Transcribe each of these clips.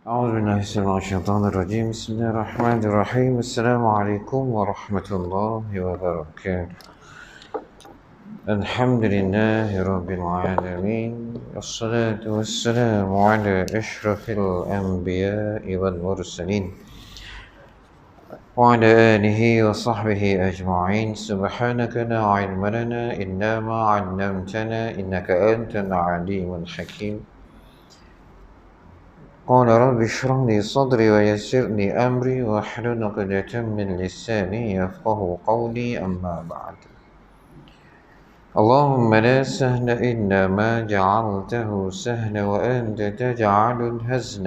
أعوذ بالله السميع من الشيطان الرجيم. بسم الله الرحمن الرحيم. السلام عليكم ورحمة الله وبركاته. الحمد لله رب العالمين، والصلاة والسلام على أشرف الأنبياء والمرسلين وعلى آله وصحبه أجمعين. سبحانك لا علم لنا إلا ما علمتنا إنك أنت العليم الحكيم. قال رب اشرح لي صدري ويسر لي أمري واحلل عقدة من لساني يفقه قولي. أما بعد، اللهم لا سهل إلا ما جعلته سهلا وأنت تجعل الحزن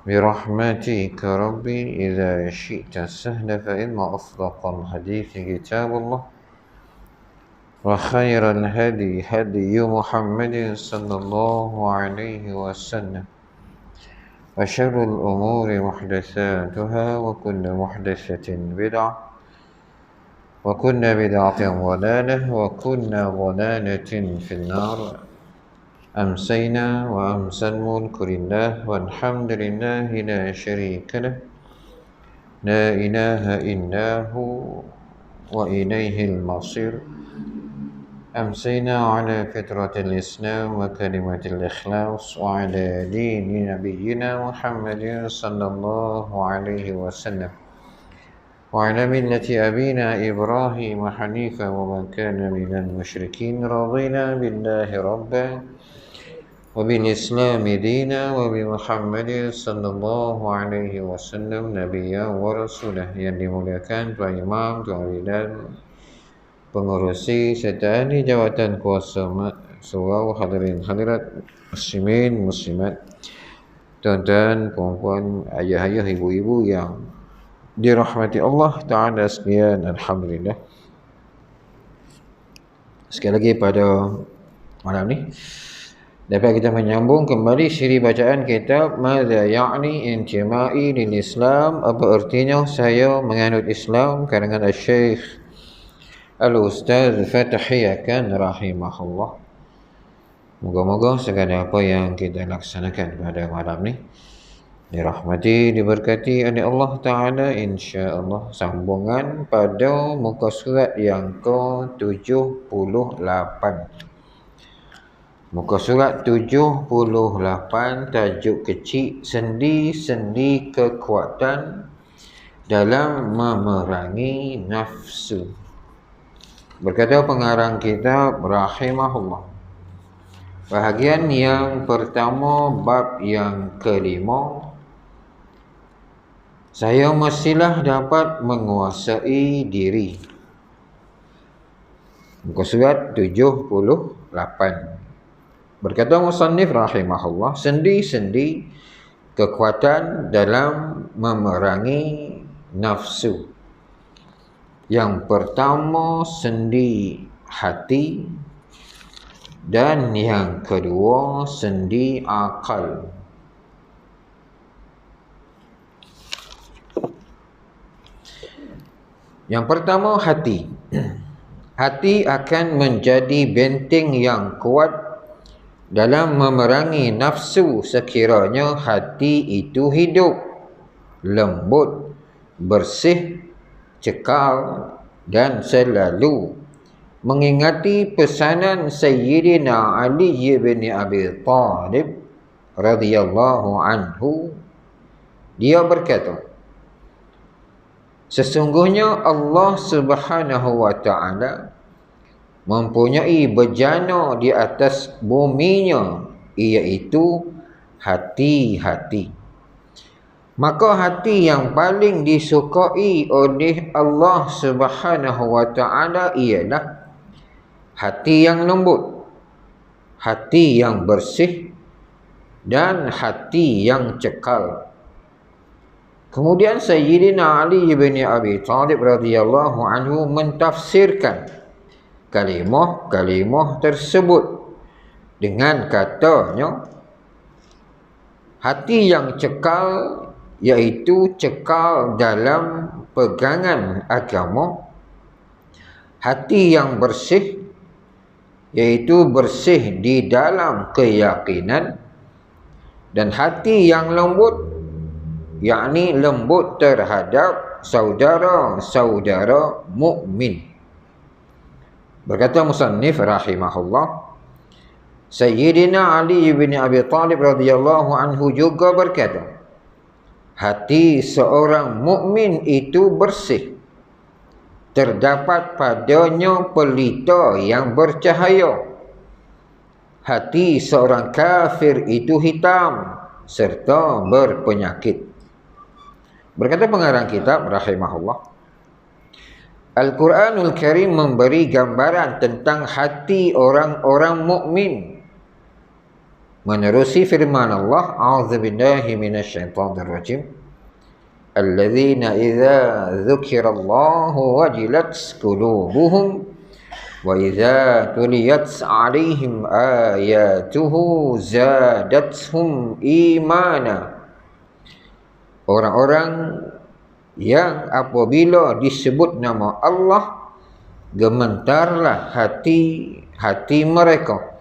برحمتك ربي إذا شئت سهلا. فإن أصدق الحديث كتاب الله، وخير الهدي هدي محمد صلى الله عليه وسلم، وشر الأمور محدثاتها، وكل محدثة بدعة، وكل بدعة ضلالة، وكل ضلالة في النار. أمسينا وأمسى الملك لله، والحمد لله لا شريك له، لا إله إلا هو وإليه المصير. أمسينا على فطرة الإسلام وكلمة الإخلاص، وعلى دين نبينا محمد صلى الله عليه وسلم، وعلى ملة أبينا إبراهيم حنيفا وما كان من المشركين. رضينا بالله ربا، وبالإسلام دينا، وبمحمد صلى الله عليه وسلم نبيا ورسولا. Yang dimuliakan Tuan Imam, Tuan Ridhan, pengurusi serta ahli jawatan kuasa surau, hadirin hadirat, muslimin muslimat, tuan-tuan, puan-puan, ayah-ayah, ibu-ibu yang dirahmati Allah Ta'ala sekalian. Alhamdulillah, sekali lagi pada malam ni dapat kita menyambung kembali siri bacaan kitab Madza Ya'ni Intima'i lil Islam, apa artinya saya menganut Islam, karangan Syekh Al-Ustaz Fathiyakan rahimahullah. Moga-moga segala apa yang kita laksanakan pada malam ni dirahmati, diberkati oleh Allah Ta'ala, insya-Allah. Sambungan pada muka surat yang ke-78. Muka surat 78, tajuk kecil, sendi-sendi kekuatan dalam memerangi nafsu. Berkata pengarang kitab rahimahullah, bahagian yang pertama, bab yang kelima, saya mestilah dapat menguasai diri. Muka surat 78. Berkata musannif rahimahullah, sendi-sendi kekuatan dalam memerangi nafsu. Yang pertama, sendi hati, dan yang kedua, sendi akal. Yang pertama, hati. Hati akan menjadi benteng yang kuat dalam memerangi nafsu sekiranya hati itu hidup, lembut, bersih, cekal, dan selalu mengingati pesanan Sayyidina Ali bin Abi Thalib radhiyallahu anhu. Dia berkata, sesungguhnya Allah Subhanahu wa ta'ala mempunyai bejana di atas buminya, iaitu hati-hati. Maka hati yang paling disukai oleh Allah Subhanahu wa ta'ala ialah hati yang lembut, hati yang bersih, dan hati yang cekal. Kemudian Sayyidina Ali bin Abi Thalib radhiyallahu anhu mentafsirkan kalimah-kalimah tersebut dengan katanya, hati yang cekal iaitu cekal dalam pegangan agama, hati yang bersih iaitu bersih di dalam keyakinan, Dan hati yang lembut, yakni lembut terhadap saudara-saudara mukmin. Berkata musannif rahimahullah, Sayyidina Ali bin Abi Talib radhiyallahu anhu juga berkata, hati seorang mukmin itu bersih, terdapat padanya pelita yang bercahaya. Hati seorang kafir itu hitam serta berpenyakit. Berkata pengarang kitab rahimahullah, Al-Quranul Karim memberi gambaran tentang hati orang-orang mukmin. Menerusi firman Allah, A'udzubillahi minasyaitonir rajim. Alladzina idza dzukirallahu wajilat qulubuhum wa idza tuliyat 'alaihim ayatuhu zadatuhum imana. Orang-orang yang apabila disebut nama Allah, gemetarlah hati mereka,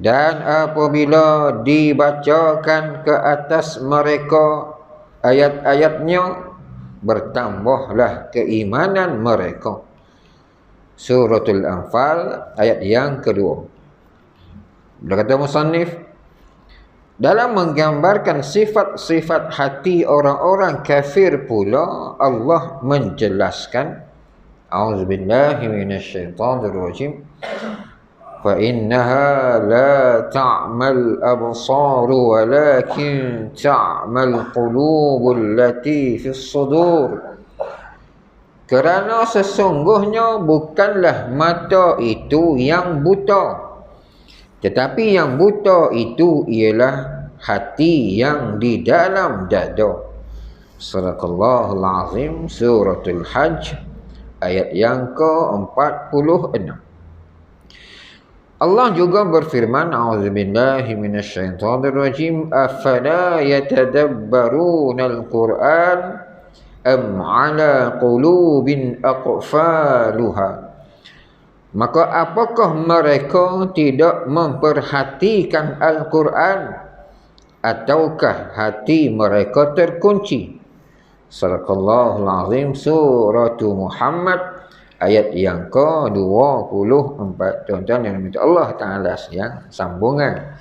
dan apabila dibacakan ke atas mereka ayat-ayatnya, bertambahlah keimanan mereka. Suratul Anfal ayat yang kedua. Berkata musannif, dalam menggambarkan sifat-sifat hati orang-orang kafir pula, Allah menjelaskan, A'udzubillahi minasyaitonir rajim. Fa innaha la ta'mal absaru walakin ta'mal qulubul lati fis sudur. Kerana sesungguhnya bukanlah mata itu yang buta, tetapi yang buta itu ialah hati yang di dalam dada. Sadaqallahul azim. Suratul Hajj ayat yang ke-46. Allah juga berfirman, A'udzubillahi minasyaitonir rajim. Afala yatadabbaruna al-Qur'an am 'ala qulubin aqfaluha. Maka apakah mereka tidak memperhatikan Al-Quran, ataukah hati mereka terkunci? Sadaqallahul azim. Suratu Muhammad ayat yang ke-24. Tuan-tuan yang diminta Allah Ta'ala yang sambungan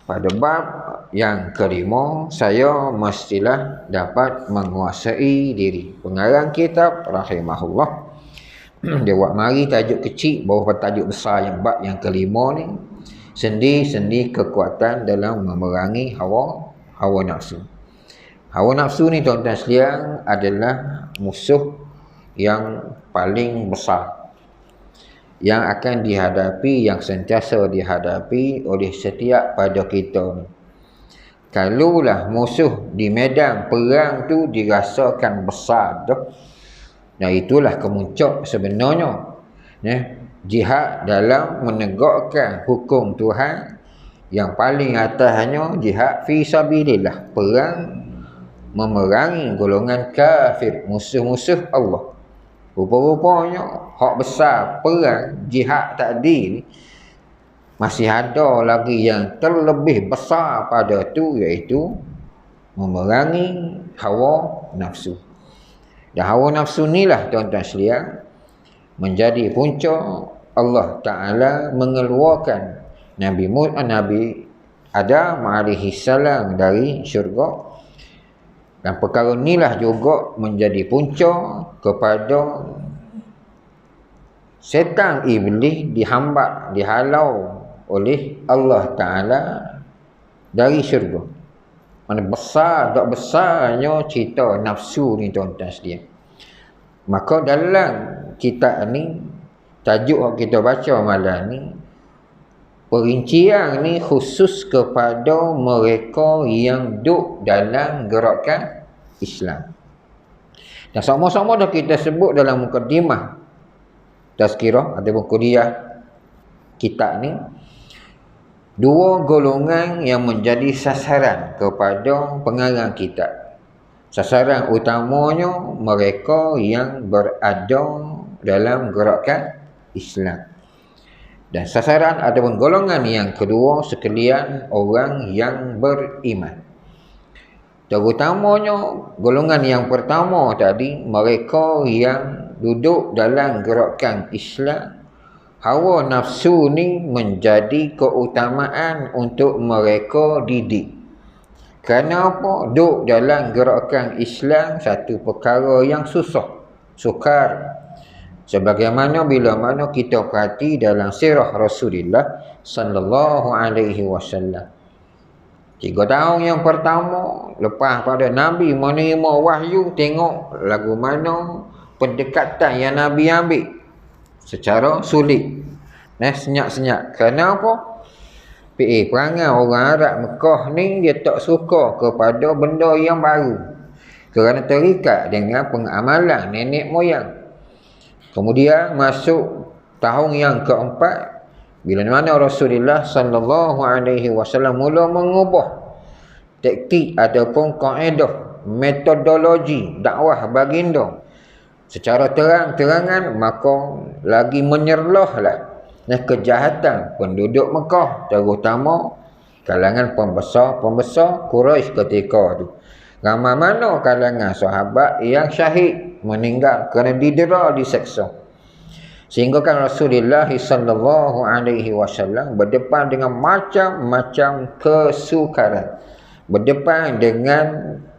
pada bab yang kelima, saya mestilah dapat menguasai diri. Pengarang kitab rahimahullah, dia buat mari tajuk kecil bawah tajuk besar yang bab yang kelima ni, sendi-sendi kekuatan dalam memerangi hawa nafsu. Hawa nafsu ni tuan-tuan sekalian adalah musuh yang paling besar yang akan dihadapi, yang sentiasa dihadapi oleh setiap pada kita ni. Kalaulah musuh di medan perang tu dirasakan besar tu, nah itulah kemuncak sebenarnya, jihad dalam menegakkan hukum Tuhan. Yang paling atasnya jihad fi sabilillah, perang memerangi golongan kafir, musuh-musuh Allah. Rupa-rupanya hak besar perang jihad tadi ni masih ada lagi yang terlebih besar pada tu, iaitu memerangi hawa nafsu. Dan hawa nafsu inilah tuan-tuan sekalian menjadi punca Allah Ta'ala mengeluarkan Nabi Adam alaihi salam dari syurga. Dan perkara inilah juga menjadi punca kepada setan iblis dihalau oleh Allah Ta'ala dari syurga. Mana besar tak besarnya cerita nafsu ni tuan-tuan sekalian. Maka dalam kitab ni, tajuk yang kita baca malam ni, perincian ni khusus kepada mereka yang duduk dalam gerakan Islam. Dan sama-sama dah kita sebut dalam mukadimah tazkirah ataupun kuliah kitab ni, dua golongan yang menjadi sasaran kepada pengarang kitab. Sasaran utamanya mereka yang berada dalam gerakan Islam. Dan sasaran ataupun golongan yang kedua sekalian orang yang beriman. Terutamanya golongan yang pertama tadi, mereka yang duduk dalam gerakan Islam, hawa nafsu ni menjadi keutamaan untuk mereka didik. Kerana apa? Duduk dalam gerakan Islam satu perkara yang susah, sukar. Sebagaimana bila mana kita perhati dalam sirah Rasulullah sallallahu alaihi wasallam. 3 tahun yang pertama lepas pada Nabi menerima wahyu, tengok lagu mana pendekatan yang Nabi ambil secara sulit. Senyap-senyap. Kenapa? Perangai orang Arab Mekah ni dia tak suka kepada benda yang baru. Kerana terikat dengan pengamalan nenek moyang. Kemudian masuk tahun yang keempat, bila mana Rasulullah sallallahu alaihi wasallam mula mengubah taktik ataupun kaedah metodologi dakwah baginda secara terang-terangan, maka lagi menyerlahlah kejahatan penduduk Mekah, terutama kalangan pembesar Quraisy ketika itu. Ramai mana kalangan sahabat yang syahid, meninggal kerana didera, diseksa. Sehingga kan Rasulullah sallallahu alaihi wasallam berdepan dengan macam-macam kesukaran. Berdepan dengan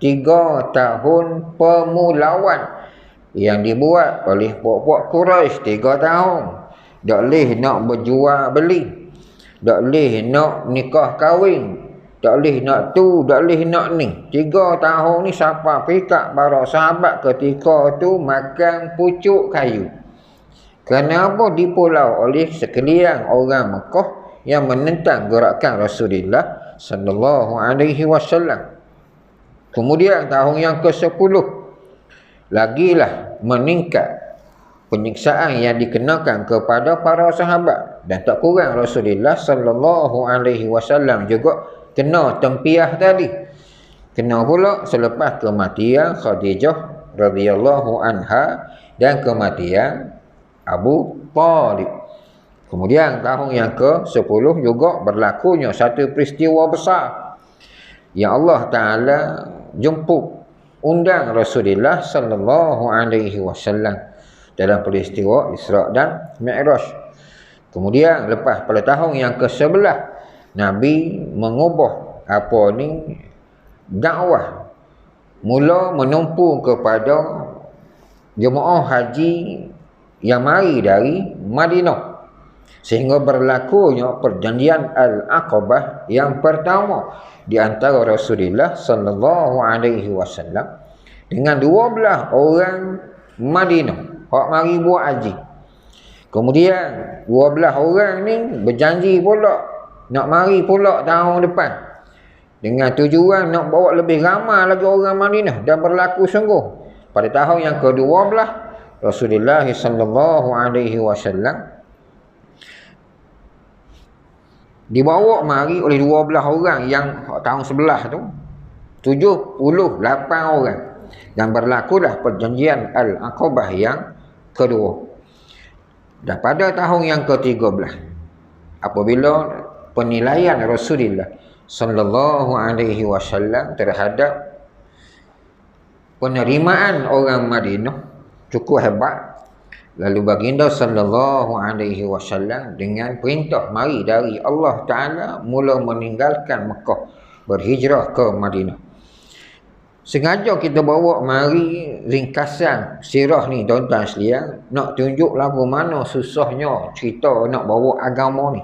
3 tahun pemulawan yang dibuat oleh puak-puak Quraisy 3 tahun. Tak boleh nak berjual beli, tak boleh nak nikah kahwin, tak boleh nak tu, tak boleh nak ni. 3 tahun ni siapa pikak para sahabat ketika tu makan pucuk kayu. Kenapa dipulau oleh sekalian orang Mekah yang menentang gerakan Rasulullah sallallahu alaihi wasallam. Kemudian tahun yang ke-10 lagilah meningkat penyiksaan yang dikenakan kepada para sahabat, dan tak kurang Rasulullah sallallahu alaihi wasallam juga kena tempiah tadi. Kena pula selepas kematian Khadijah radhiyallahu anha dan kematian Abu Talib. Kemudian tahun yang ke-10 juga berlakunya satu peristiwa besar yang Allah Ta'ala jemput undang Rasulullah sallallahu alaihi wasallam dalam peristiwa Isra' dan Mi'raj. Kemudian lepas pada tahun yang ke-11, Nabi mengubah dakwah, mula menumpu kepada jemaah haji yang mari dari Madinah, sehingga berlakunya perjanjian Al-Aqabah yang pertama di antara Rasulullah sallallahu alaihi wasallam dengan 12 orang Madinah hak mari buat haji. Kemudian 12 orang ni berjanji pula nak mari pula tahun depan dengan tujuan nak bawa lebih ramai lagi orang Madinah, dan berlaku sungguh. Pada tahun yang ke-12 Rasulullah sallallahu alaihi wasallam dibawa mari oleh 12 orang yang tahun sebelah tu 78 orang, dan berlakulah perjanjian Al-Aqabah yang kedua. Dan pada tahun yang ke-13 apabila penilaian Rasulullah sallallahu alaihi wasallam terhadap penerimaan orang Madinah cukup hebat, lalu baginda sallallahu alaihi wasallam dengan perintah mari dari Allah Ta'ala mula meninggalkan Mekah, berhijrah ke Madinah. Sengaja kita bawa mari ringkasan sirah ni tuan-tuan sekalian, nak tunjuk lagu mana susahnya cerita nak bawa agama ni.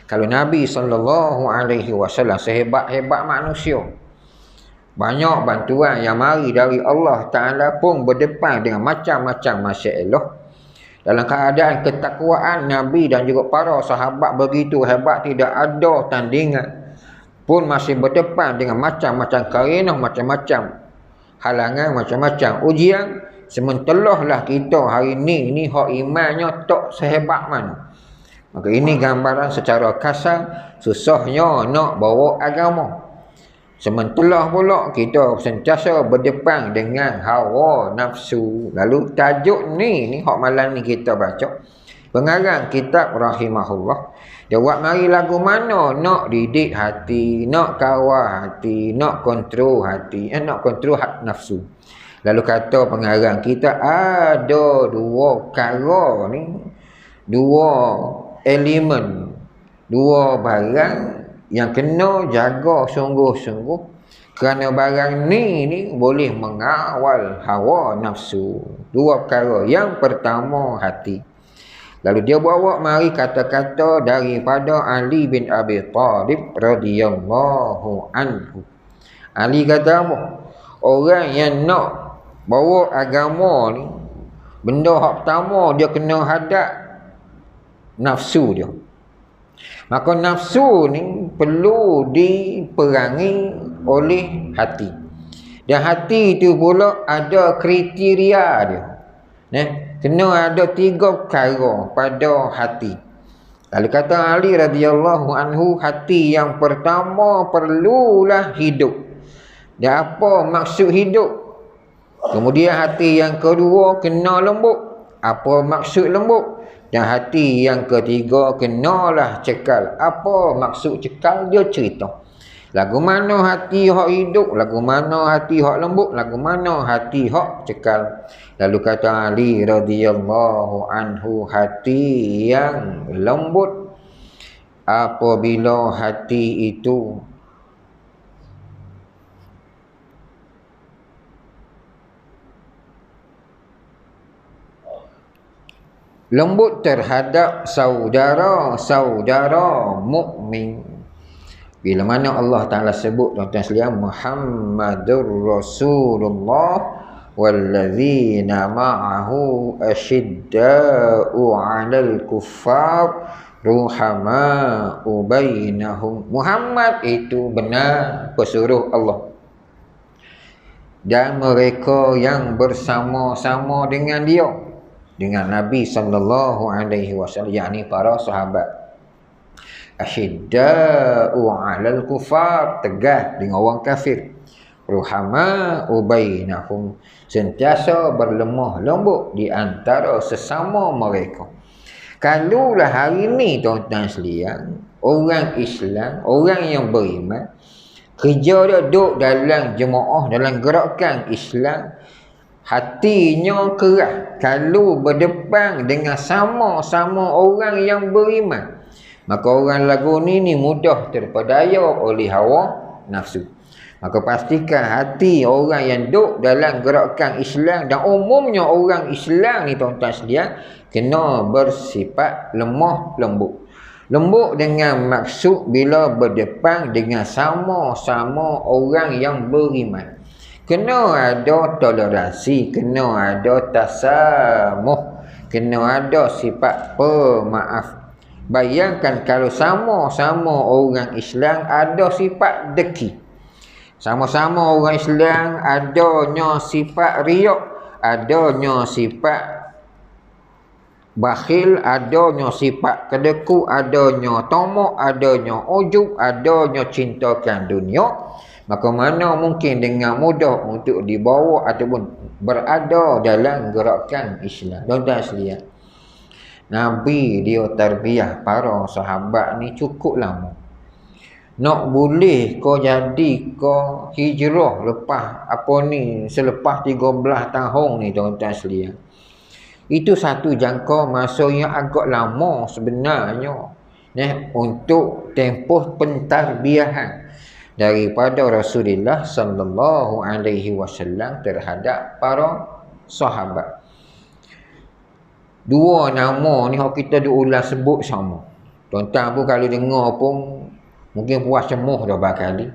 Kalau Nabi sallallahu alaihi wasallam sehebat-hebat manusia, banyak bantuan yang mari dari Allah Ta'ala pun berdepan dengan macam-macam masalah. Dalam keadaan ketakwaan Nabi dan juga para sahabat begitu hebat, tidak ada tandingan, pun masih berdepan dengan macam-macam karenah, macam-macam halangan, macam-macam ujian. Sementara kita hari ni hak imannya tak sehebat mana. Maka ini gambaran secara kasar susahnya nak bawa agama. Sementara pula kita sentiasa berdepan dengan hawa nafsu. Lalu tajuk ni hak malam ni kita baca, Pengarang kitab rahimahullah, dia buat mari lagu mana nak didik hati, nak kawal hati, nak kontrol hati, nak kontrol hak nafsu. Lalu kata pengarang kita ada dua perkara ni, dua elemen, dua barang yang kena jaga sungguh-sungguh, kerana barang ni boleh mengawal hawa nafsu. Dua perkara. Yang pertama hati. Lalu dia bawa mari kata-kata daripada Ali bin Abi Thalib radhiyallahu anhu. Ali kata apa? Orang yang nak bawa agama ni, benda hak pertama dia kena hadap nafsu dia. Maka nafsu ni perlu diperangi oleh hati. Dan hati itu pula ada kriteria dia. Kena ada 3 perkara pada hati. Lalu kata Ali radhiyallahu anhu, hati yang pertama perlulah hidup. Dan apa maksud hidup? Kemudian hati yang kedua kena lembut. Apa maksud lembut? Dan hati yang ketiga kenalah cekal. Apa maksud cekal? Dia cerita. Lagu mana hati hak hidup, lagu mana hati hak lembut, lagu mana hati hak cekal. Lalu kata Ali radhiyallahu anhu, hati yang lembut apabila hati itu lembut terhadap saudara-saudara mukmin. Bila mana Allah Ta'ala sebut tuan-tuan sekalian, Muhammadur Rasulullah wallazina ma'ahu asyidda'u 'alal kuffar ruhama'u bainahum. Muhammad itu benar pesuruh Allah. Dan mereka yang bersama-sama dengan dia, dengan Nabi sallallahu alaihi wasallam, yakni para sahabat. Asyidda'u 'alal kufar, tegas dengan orang kafir. Ruhama'u bainahum, sentiasa berlemah lembut di antara sesama mereka. Kalulah hari ni tuan-tuan sekalian, orang Islam, orang yang beriman, kerja dia duduk dalam jemaah, dalam gerakan Islam, hatinya keras. Kalau berdepan dengan sama-sama orang yang beriman, maka orang lagu ni mudah terpedaya oleh hawa nafsu. Maka pastikan hati orang yang duduk dalam gerakan Islam, dan umumnya orang Islam ni tuan-tuan sekalian, kena bersifat lemah lembut. Lembut dengan maksud bila berdepan dengan sama-sama orang yang beriman. Kena ada toleransi, kena ada tasamuh, kena ada sifat pemaaf. Bayangkan kalau sama-sama orang Islam ada sifat deki. Sama-sama orang Islam adanya sifat riak, adanya sifat bakhil, adanya sifat kedeku, adanya tamak, adanya ujub, adanya cintakan dunia. Maka mana mungkin dengan mudah untuk dibawa ataupun berada dalam gerakan Islam. Tuan-tuan sekalian, Nabi dia tarbiyah para sahabat ni cukup lama. Nak boleh kau jadi kau hijrah lepas selepas 13 tahun ni tuan-tuan sekalian. Itu satu jangka masa yang agak lama sebenarnya untuk tempoh pentarbiyahan daripada Rasulullah sallallahu alaihi wasallam terhadap para sahabat. Dua nama ni hak kita diulang sebut sama. Tuan-tuan pun kalau dengar pun mungkin puas cemuh dah berkali.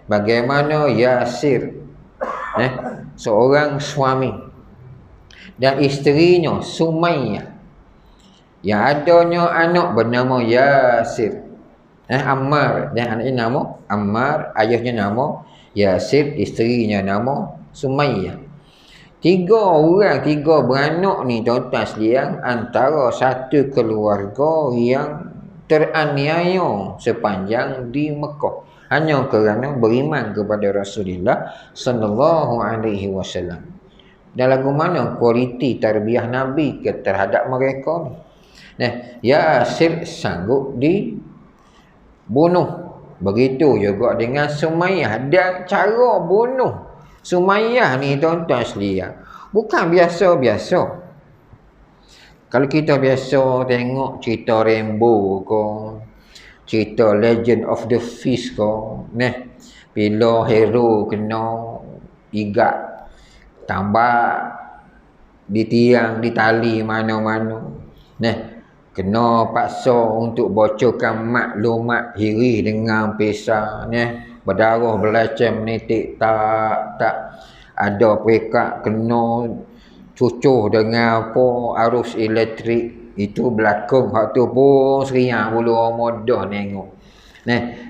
Bagaimana Yasir, seorang suami dan isterinya Sumayyah, yang adanya anak bernama Yasir. Ammar, dan anaknya nama Ammar, ayahnya nama Yasir, isterinya nama Sumayyah. 3 orang, 3 beranak ni tuan-tuan sekalian, antara satu keluarga yang teraniaya sepanjang di Mekah, hanya kerana beriman kepada Rasulullah sallallahu alaihi wasallam. Dan lagu mana kualiti tarbiyah Nabi terhadap mereka ni? Nah, Yasir sanggup dibunuh. Begitu juga dengan Sumayyah. Dan cara bunuh Sumayyah ni tuan-tuan sekalian, bukan biasa-biasa. Kalau kita biasa tengok cerita Rambo ke, cerita Legend of the Fist ke, bila hero kena igat, tambah di tiang, di tali mana-mana, kena paksa untuk bocorkan maklumat hiri dengan pisau, berdarah belacang menitik, tak ada perekat, kena cucuh dengan apa arus elektrik. Itu berlakon hak tu pun seriang bulu orang mudah tengok.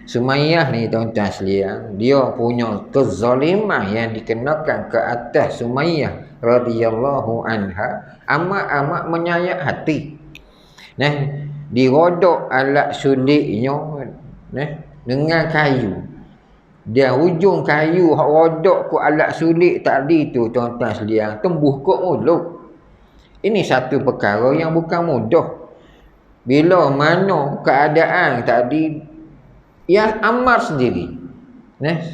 Sumayyah ni tuan-tuan sekalian, dia punya kezaliman yang dikenakan ke atas Sumayyah radhiyallahu anha amat-amat menyayat hati. Dirodok alat suliknya dengan kayu. Dia ujung kayu hak rodok ku alat sulik tadi tu tuan-tuan sekalian tembus ke mulut. Ini satu perkara yang bukan mudah. Bila mana keadaan tadi yang Ammar sendiri,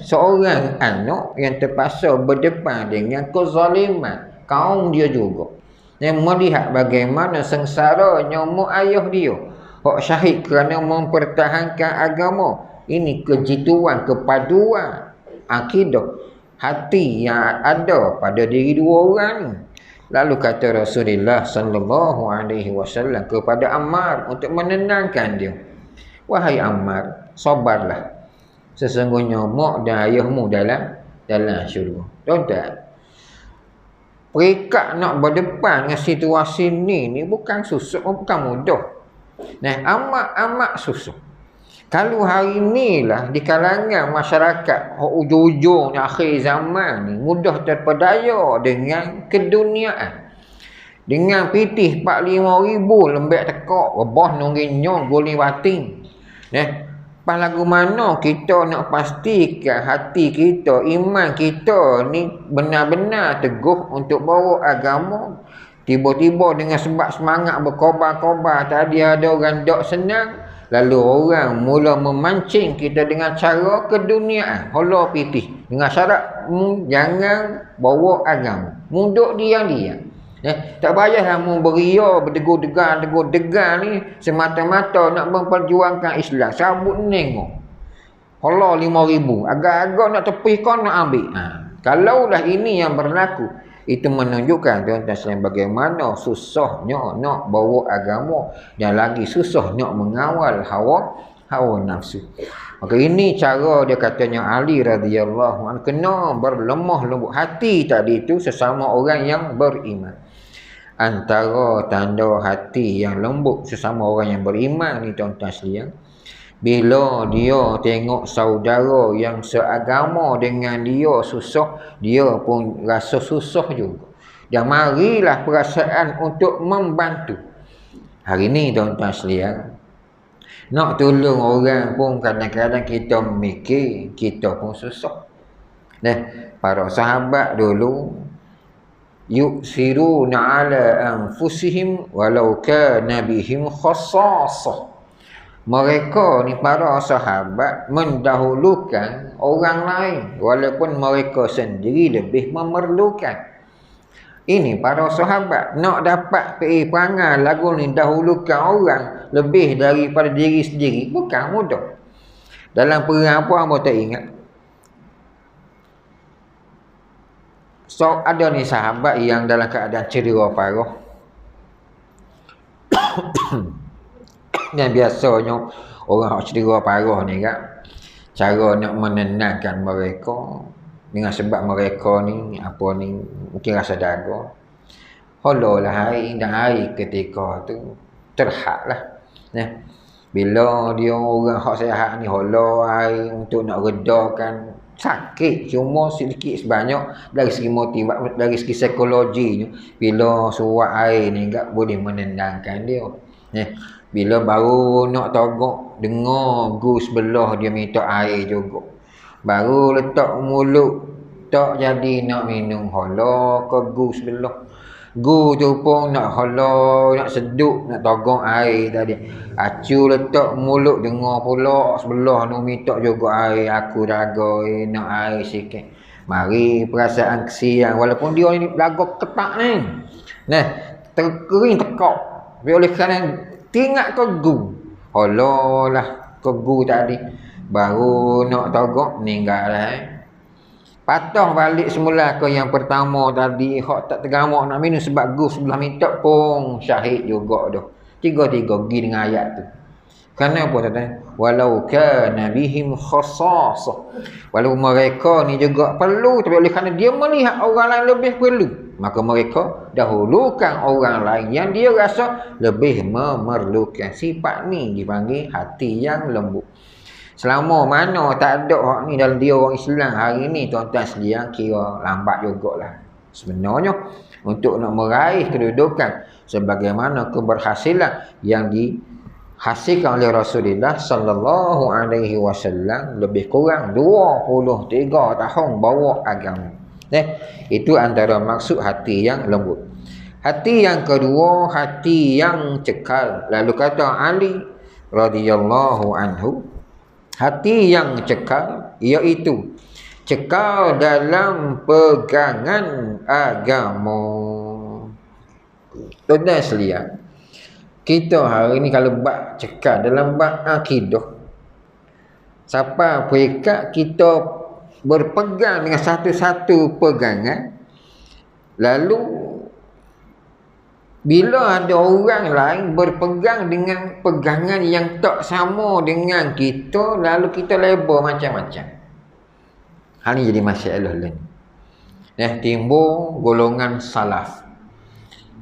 seorang anak yang terpaksa berdepan dengan kezaliman kaum dia juga, melihat bagaimana sengsaranya mak ayah dia hak syahid kerana mempertahankan agama. Ini kejituan, kepaduan akidah hati yang ada pada diri dua orang ni. Lalu kata Rasulullah sallallahu alaihi wasallam kepada Ammar untuk menenangkan dia, wahai Ammar, sabarlah, sesungguhnya mak dan ayahmu dalam syurga. Tuan-tuan, perekat nak berdepan dengan situasi ni bukan susah, bukan mudah. Amat-amat susah. Kalau hari inilah di kalangan masyarakat ujung-ujung akhir zaman ni mudah terpedaya dengan keduniaan, dengan pitih 4-5 ribu lembek tekak rebah nungginya guling batin. Pas lagu mana kita nak pastikan hati kita, iman kita ni benar-benar teguh untuk bawa agama. Tiba-tiba dengan sebab semangat berkobar-kobar, tadi ada orang dok senang, lalu orang mula memancing kita dengan cara keduniaan, hola pitih, dengan syarat jangan bawa agama, munduk diam-diam. Tak payahlah beria, berdegur-degar ni semata-mata nak memperjuangkan Islam. Sabut nengok hola 5,000, agak-agak nak tepi kau nak ambil. Kalaulah ini yang berlaku, itu menunjukkan tuan-tuan sekalian bagaimana susahnya nak bawa agama dan lagi susah nak mengawal hawa nafsu. Maka ini cara dia katanya Ali radhiyallahu anhu kena berlemah lembut hati tadi itu sesama orang yang beriman. Antara tanda hati yang lembut sesama orang yang beriman ni tuan-tuan sekalian, bila dia tengok saudara yang seagama dengan dia susah, dia pun rasa susah juga. Dan marilah perasaan untuk membantu. Hari ni tuan-tuan sekalian, nak tolong orang pun kadang-kadang kita mikir kita pun susah. Para sahabat dulu yuksiruna ala anfusihim walau kana bihim khassasah. Mereka ni para sahabat mendahulukan orang lain walaupun mereka sendiri lebih memerlukan. Ini para sahabat nak dapat perangai lagu ni dahulukan orang lebih daripada diri sendiri bukan mudah. Dalam perang apa hangpa tak ingat? So ada ni sahabat yang dalam keadaan cedera parah. Dan biasanya orang yang cedera parah ni kan, cara nak menenangkan mereka dengan sebab mereka ni apa ni mungkin rasa daga. Holalah air dan air ketika tu terhadlah. Bila dia orang hak sihat ni hola air untuk nak redakan sakit cuma sedikit sebanyak dari segi motivasi, dari segi psikologinya. Bila suap air ni enggak boleh menenangkan dia. Bila baru nak togok, dengar guru sebelah dia minta air juga, baru letak mulut tak jadi nak minum hola ke guru sebelah. Gu tu pun nak halau, nak seduk, nak togong air tadi. Acu letak mulut dengar pula sebelah nu minta juga air, aku jaga nak air sikit. Mari perasaan kesian walaupun dia ni lagu ketak ni. Nah, terkering tekak. Tapi oleh kerana tinggal ke gu. Halau lah ke gu tadi. Baru nak togok meninggal lah. Patah balik semula ke yang pertama tadi, hak tak tergamak nak minum sebab gu sebelah minta pun syahid juga dah. Tiga-tiga pergi dengan ayat tu. Kenapa tuan-tuan? Walau kana bihim khassasah. Walau mereka ni juga perlu, tapi oleh kerana dia melihat orang lain lebih perlu, maka mereka dahulukan orang lain yang dia rasa lebih memerlukan. Sifat ni dipanggil hati yang lembut. Selama mana tak ada hak ni dalam dia orang Islam hari ni, tuan-tuan sekalian, kira lambat jugalah. Sebenarnya untuk nak meraih kedudukan sebagaimana keberhasilan yang dihasilkan oleh Rasulullah sallallahu alaihi wasallam, lebih kurang 23 tahun bawa agama. Itu antara maksud hati yang lembut. Hati yang kedua, hati yang cekal. Lalu kata Ali radhiyallahu anhu, hati yang cekal iaitu cekal dalam pegangan agama. Tuan-tuan sekalian, kita hari ni kalau bab cekal dalam bab akidah, siapa peringkat kita berpegang dengan satu-satu pegangan, lalu bila ada orang lain berpegang dengan pegangan yang tak sama dengan kita, lalu kita lebar macam-macam. Hal ini jadi masalah lain. Timbul golongan salaf.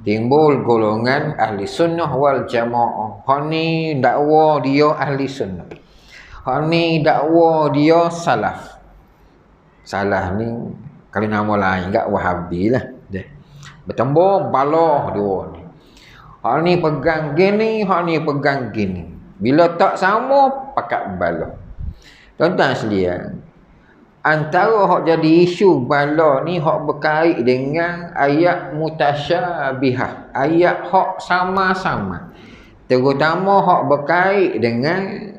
Timbul golongan ahli sunnah wal jamaah. Hal ni dakwa dia ahli sunnah. Hal ni dakwa dia salaf. Salaf ni kalau nama lain enggak Wahabi lah. Bertembung balah dua ni. Hak ni pegang gini, hak ni pegang gini. Bila tak sama, pakat balah. Tuan-tuan sekalian, antara hak jadi isu balah ni hak berkait dengan ayat mutasyabihah, ayat hak sama-sama. Terutama hak berkait dengan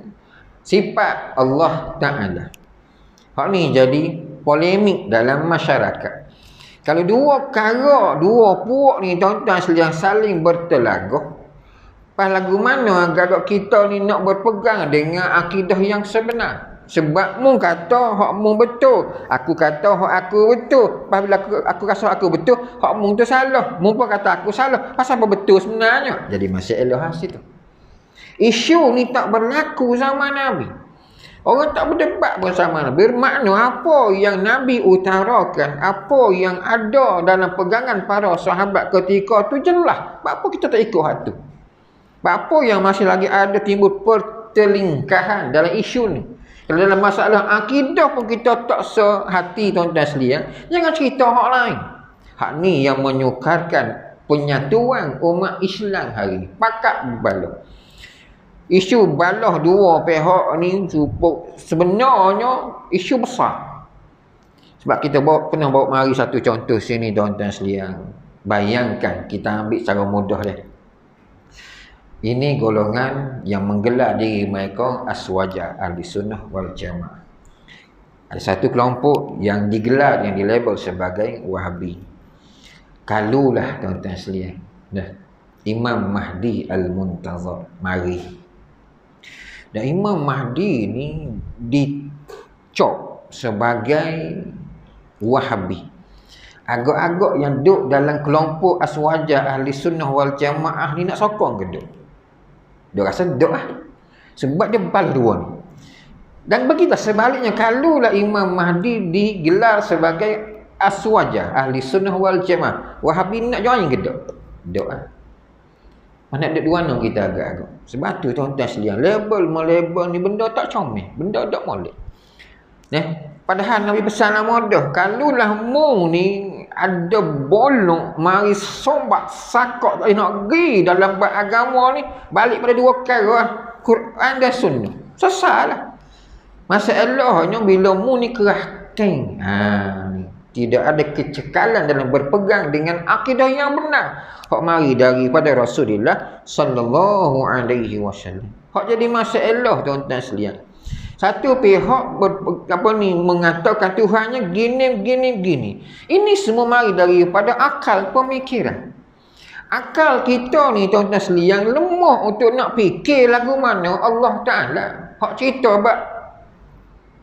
sifat Allah Ta'ala. Hak ni jadi polemik dalam masyarakat. Kalau dua perkara, dua puak ni tuan-tuan sekalian saling bertelagah, pas lagu mana agak kita ni nak berpegang dengan akidah yang sebenar. Sebab mu kata hak mu betul, aku kata hak aku betul. Pas bila aku rasa aku betul, hak mu tu salah. Mu pun kata aku salah. Pasal apa betul sebenarnya? Jadi masalah hasil tu. Isu ni tak berlaku zaman Nabi. Orang tak berdebat bersama Nabi. Bermakna apa yang Nabi utarakan, apa yang ada dalam pegangan para sahabat ketika tu jelas. Apa kita tak ikut hal tu? Apa yang masih lagi ada timbul pertelingkahan dalam isu ni? Kalau dalam masalah akidah pun kita tak sehati tuan-tuan sekalian, jangan cerita hak lain. Hak ni yang menyukarkan penyatuan umat Islam hari ni. Pakat balah. Isu balah dua pihak ni sebenarnya isu besar. Sebab kita pernah bawa mari satu contoh sini tuan-tuan sekalian. Bayangkan, kita ambil secara mudah dia. Ini golongan yang menggelar diri mereka Aswaja, Ahli Sunnah wal Jamaah. Ada satu kelompok yang digelar, yang dilabel sebagai Wahabi. Kalulah tuan-tuan sekalian. Imam Mahdi Al-Muntazar mari. Dan Imam Mahdi ni dicop sebagai Wahabi. Agak-agak yang duduk dalam kelompok Aswaja Ahli Sunnah wal Jamaah ni nak sokong ke duduk? Dia rasa duduk lah. Sebab dia balas dua ni. Dan begitu sebaliknya, kalulah Imam Mahdi digelar sebagai Aswaja Ahli Sunnah wal Jamaah, Wahabi nak join ke duduk? Duduk lah. Mana ada dua nama kita agak-agak. Sebab tu tuan-tuan sekalian, label ni benda tak comel, benda tak molek. Padahal Nabi pesan nama dah, kalulah mu ni ada bolong mari sobat sakak tak nak pergi dalam agama ni, balik pada dua perkara, Quran dan Sunnah. Sesalah. Masalahnya bila mu ni kerahkan. Tidak ada kecekalan dalam berpegang dengan akidah yang benar. Hak mari daripada Rasulullah sallallahu alaihi wasallam. Hak jadi masalah tuan-tuan sekalian. Satu pihak mengatakan Tuhannya gini. Ini semua mari daripada akal pemikiran. Akal kita ni tuan-tuan sekalian lemah untuk nak fikir lagu mana Allah Ta'ala. Hak cerita bab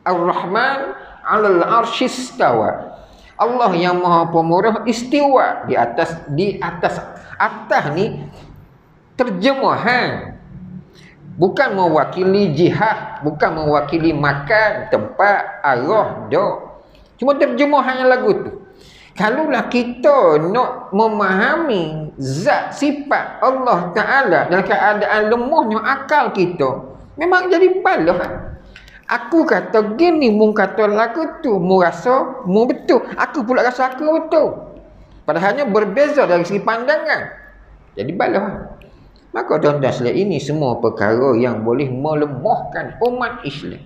Ar-Rahman 'alal 'arsyis istawa. Allah yang Maha Pemurah istiwa di atas ni terjemahan, bukan mewakili jihad, bukan mewakili makan, tempat, arah, dak. Cuma terjemahannya lagu tu. Kalaulah kita nak memahami zat sifat Allah Ta'ala dalam keadaan lemahnya akal kita, memang jadi balah. Aku kata gini, mu kata lagu tu, mu rasa mu betul, aku pula rasa aku betul. Padahalnya berbeza dari segi pandangan. Jadi balah. Maka tuan-tuan sekalian, ini semua perkara yang boleh melemahkan umat Islam.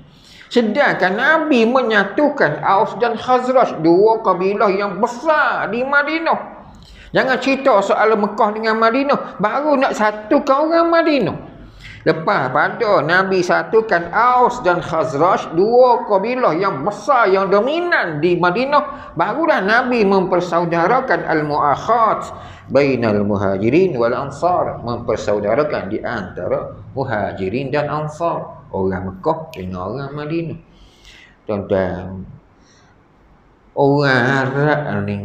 Sedangkan Nabi menyatukan Aus dan Khazraj, dua kabilah yang besar di Madinah. Jangan cerita soal Mekah dengan Madinah, baru nak satukan orang Madinah. Lepas pada Nabi satukan Aus dan Khazraj, dua kabilah yang besar yang dominan di Madinah, barulah Nabi mempersaudarakan al-mu'akhat bainal muhajirin wal ansar, mempersaudarakan di antara muhajirin dan ansar, orang Mekah dengan orang Madinah. Tuan-tuan, orang Arab ni,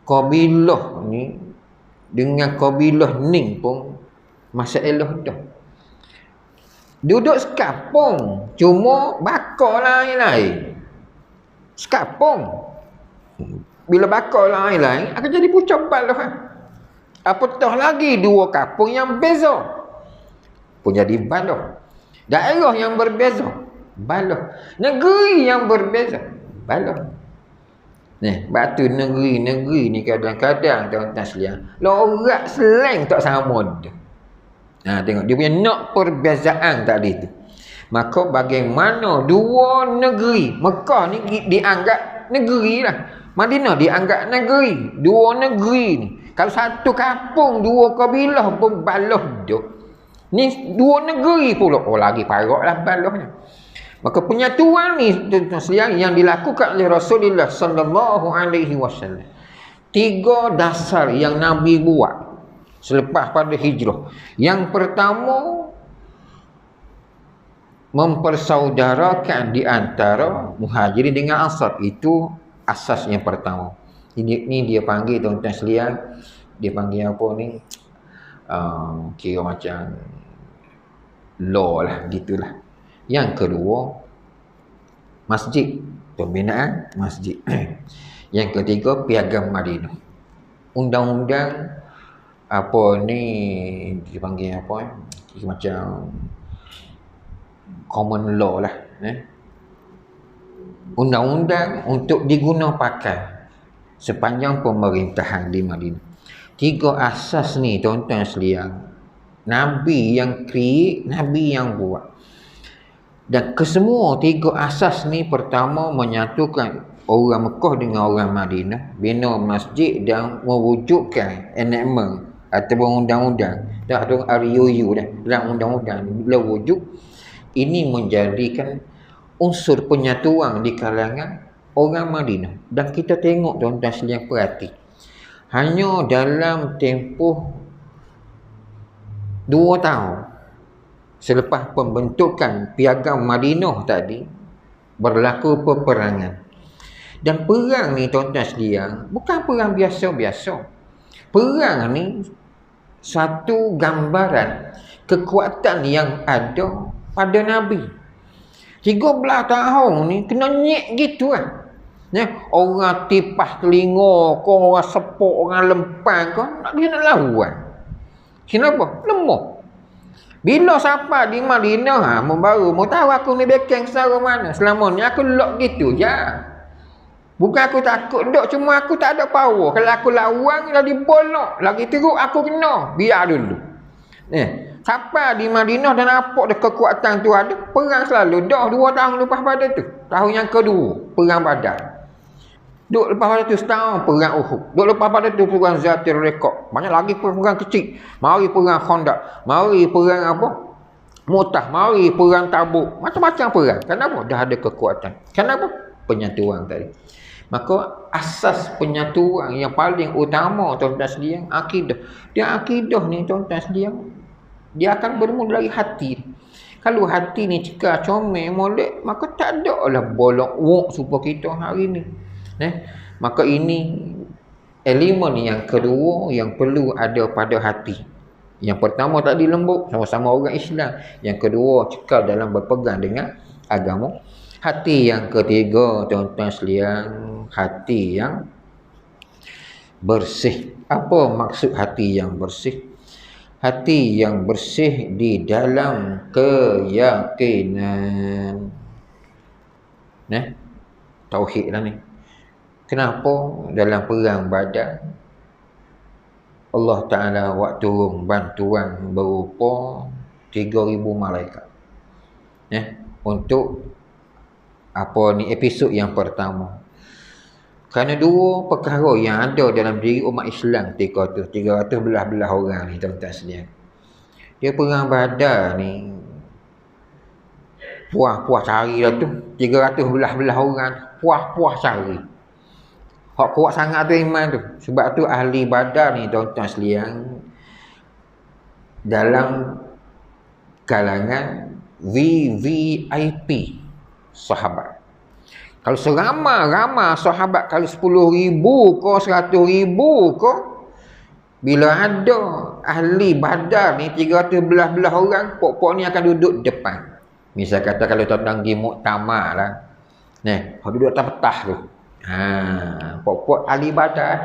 kabilah ni dengan kabilah ni pun masalah dah. Duduk sekapung, cuma bakar lain-lain. Sekapung. Bila bakar lain-lain, akan jadi pucuk balah. Apatah lagi dua kampung yang beza, pun jadi balah. Daerah yang berbeza, balah. Negeri yang berbeza, balah. Batu negeri-negeri ni kadang-kadang tuan-tuan sekalian, lorak slang tak sama dah. Tengok dia punya nak perbezaan tadi tu. Maka bagaimana dua negeri, Mekah ni dianggap negeri lah, Madinah dianggap negeri, dua negeri ni. Kalau satu kampung dua kabilah pun balah dah. Ni dua negeri pula, lagi parah lah balahnya. Maka penyatuan ni yang dilakukan oleh Rasulullah sallallahu alaihi wasallam. Tiga dasar yang Nabi buat selepas pada hijrah. Yang pertama, mempersaudarakan di antara muhajirin dengan ansar. Itu asas yang pertama. Ini dia panggil tuan-tuan sekalian, dia panggil apa ni? Kira macam law lah, gitulah. Yang kedua, masjid, pembinaan masjid. Yang ketiga, piagam Madinah. Undang-undang apa ni dipanggil apa? Macam common law lah. Undang-undang untuk diguna pakai sepanjang pemerintahan di Madinah. Tiga asas ni tuan-tuan sekalian, Nabi yang create, Nabi yang buat. Dan kesemua tiga asas ni, pertama menyatukan orang Mekah dengan orang Madinah, bina masjid dan mewujudkan enactment ataupun undang-undang. Dah tu RUU dah, dalam undang-undang bila wujud, ini menjadikan unsur penyatuan di kalangan orang Madinah. Dan kita tengok tuan-tuan sekalian, perhati, hanya dalam tempoh 2 tahun selepas pembentukan piagam Madinah tadi, berlaku peperangan. Dan perang ni tuan-tuan sekalian, bukan perang biasa-biasa. Perang ni satu gambaran kekuatan yang ada pada Nabi. 13 tahun ni kena nyek gitu lah. Orang tipah telinga kau, orang sepuk, orang lempang kau, dia nak lawan. Kenapa? Lemah. Bila siapa di Madinah baru mau tahu aku ni bekeng secara mana. Selama ni aku lock gitu je. Bukan aku takut dok, cuma aku tak ada power. Kalau aku lawan dah dibolok, lagi teruk aku kena. Biar dulu. Sampai di Madinah dan nampak dah kekuatan tu ada, perang selalu. Dah 2 tahun lepas pada tu. Tahun yang kedua, perang Badar. Duk lepas pada tu setahun, perang Uhud. Duk lepas pada tu, perang Zatir Riqaq. Banyak lagi perang kecil. Mari perang Khandaq. Mari perang apa? Mu'tah. Mari perang Tabuk. Macam-macam perang. Kenapa? Dah ada kekuatan. Kenapa? Penyatuan tadi. Maka asas penyatuan yang paling utama tuan-tuan sekalian, akidah. Dia akidah ni tuan-tuan sekalian, dia akan bermula dari hati. Kalau hati ni cekar comel molek, maka tak ada lah bolong wok supaya kita hari ni. Maka ini elemen yang kedua yang perlu ada pada hati. Yang pertama tadi lembut, sama-sama orang Islam. Yang kedua cekal dalam berpegang dengan agama. Hati yang ketiga tuan-tuan sekalian, hati yang bersih. Apa maksud hati yang bersih? Hati yang bersih di dalam keyakinan. Tauhid lah ni. Kenapa dalam perang Badar Allah Ta'ala buat turun bantuan berupa 3,000 malaikat. Untuk apa ni episod yang pertama. Kerana 2 perkara yang ada dalam diri umat Islam ketika tu, 300 belah-belah orang ni tuan-tuan sekalian. Dia perang Badar ni puas-puas cari lah tu, 300 belah-belah orang puas-puas cari. Hak kuat sangat tu iman tu. Sebab tu ahli Badar ni tuan-tuan sekalian, dalam kalangan VVIP sahabat. Kalau seramai-ramai sahabat, kalau 10,000 ke 100,000 ke, bila ada ahli Badar ni 300 belah-belah orang, pok-pok ni akan duduk depan. Misal kata kalau tuan-tuan pergi muktamar lah, duduk atas petah tu. Pok-pok ahli Badar,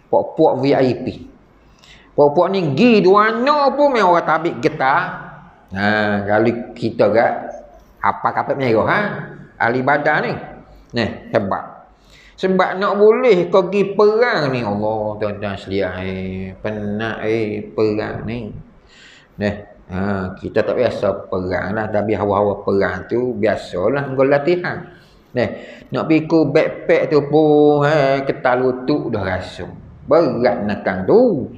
pok-pok VIP. Pok-pok ni pergi duana pun memang orang tabik getar. Kalau kita kat apa kapal merah ahli Badar ni. Hebat. Sebab nak boleh kau pergi perang ni, Allah tuan-tuan sekalian, penat perang ni. Kita tak biasa perang lah, tapi hawa-hawa perang tu biasalah kau latihan. Nak pikul backpack tu pun ketal lutut dah rasa. Berat nakang tu.